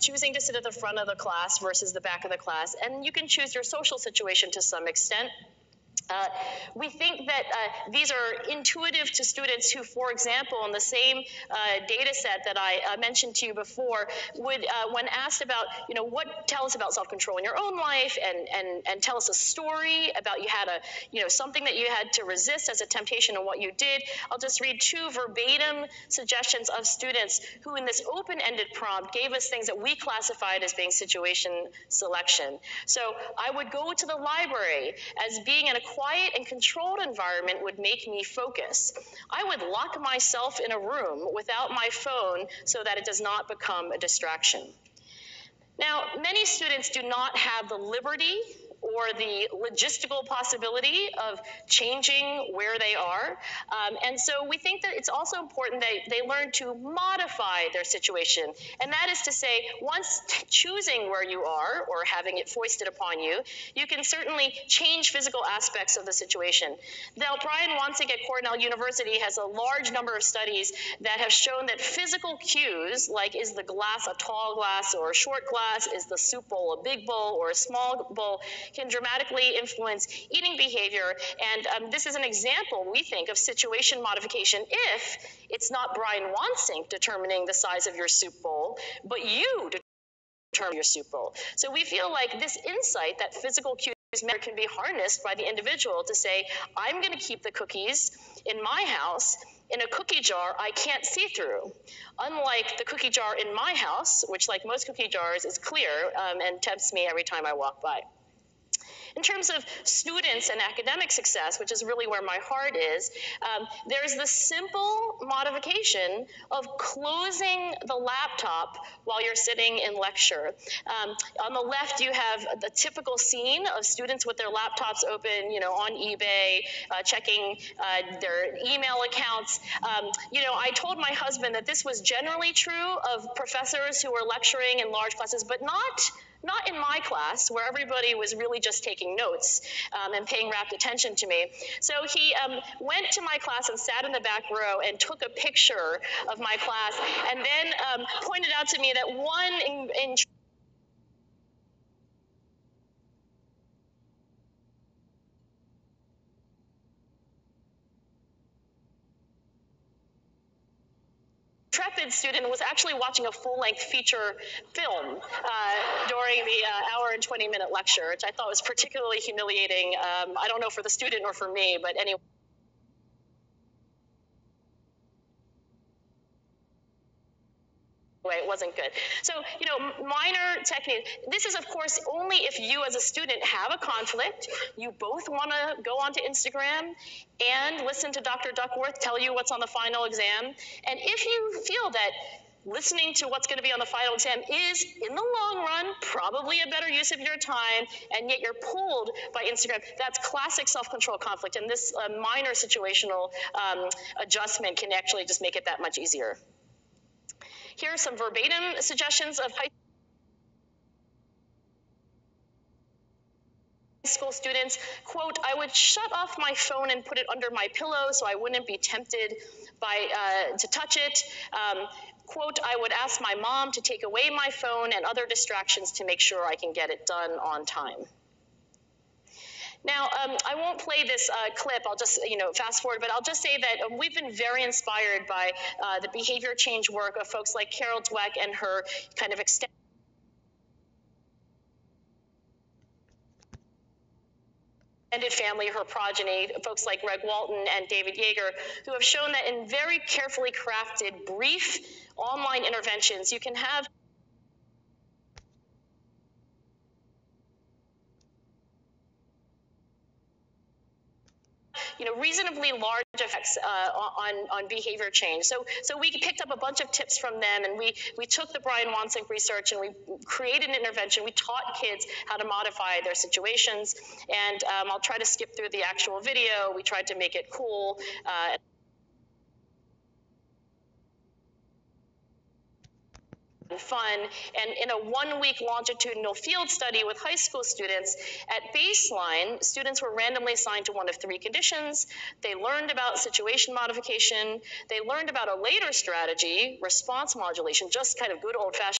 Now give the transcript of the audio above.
choosing to sit at the front of the class versus the back of the class, and you can choose your social situation to some extent. We think that these are intuitive to students who, for example, in the same data set that I mentioned to you before, would, when asked about, tell us about self-control in your own life, and tell us a story about you had something that you had to resist as a temptation and what you did. I'll just read two verbatim suggestions of students who, in this open-ended prompt, gave us things that we classified as being situation selection. So I would go to the library as being in a quiet and controlled environment would make me focus. I would lock myself in a room without my phone so that it does not become a distraction. Now, many students do not have the liberty or the logistical possibility of changing where they are. And so we think that it's also important that they learn to modify their situation. And that is to say, once choosing where you are or having it foisted upon you, you can certainly change physical aspects of the situation. Now, Brian Wansink at Cornell University has a large number of studies that have shown that physical cues, like is the glass a tall glass or a short glass, is the soup bowl a big bowl or a small bowl, can dramatically influence eating behavior. And this is an example, we think, of situation modification if it's not Brian Wansink determining the size of your soup bowl, but you determine your soup bowl. So we feel like this insight that physical cues can be harnessed by the individual to say, I'm going to keep the cookies in my house in a cookie jar I can't see through. Unlike the cookie jar in my house, which, like most cookie jars, is clear and tempts me every time I walk by. In terms of students and academic success, which is really where my heart is, there's the simple modification of closing the laptop while you're sitting in lecture. On the left, you have the typical scene of students with their laptops open, on eBay, checking their email accounts. I told my husband that this was generally true of professors who were lecturing in large classes, but not in my class, where everybody was really just taking notes and paying rapt attention to me. So he went to my class and sat in the back row and took a picture of my class, and then pointed out to me that one intrepid student was actually watching a full-length feature film during the hour and 20-minute lecture, which I thought was particularly humiliating. I don't know for the student or for me, but anyway. It wasn't good. So, minor technique. This is, of course, only if you as a student have a conflict, you both want to go onto Instagram and listen to Dr. Duckworth tell you what's on the final exam. And if you feel that listening to what's going to be on the final exam is, in the long run, probably a better use of your time, and yet you're pulled by Instagram, that's classic self-control conflict. And this minor situational adjustment can actually just make it that much easier. Here are some verbatim suggestions of high school students. Quote, I would shut off my phone and put it under my pillow so I wouldn't be tempted to touch it. Quote, I would ask my mom to take away my phone and other distractions to make sure I can get it done on time. Now, I won't play this clip. I'll just, fast forward, but I'll just say that we've been very inspired by the behavior change work of folks like Carol Dweck and her kind of extended family, her progeny, folks like Greg Walton and David Yeager, who have shown that in very carefully crafted, brief online interventions, you can have reasonably large effects on behavior change. So we picked up a bunch of tips from them, and we took the Brian Wansink research and we created an intervention. We taught kids how to modify their situations, and I'll try to skip through the actual video. We tried to make it cool. Fun, and in a one-week longitudinal field study with high school students, at baseline, students were randomly assigned to one of three conditions. They learned about situation modification. They learned about a later strategy, response modulation, just kind of good old-fashioned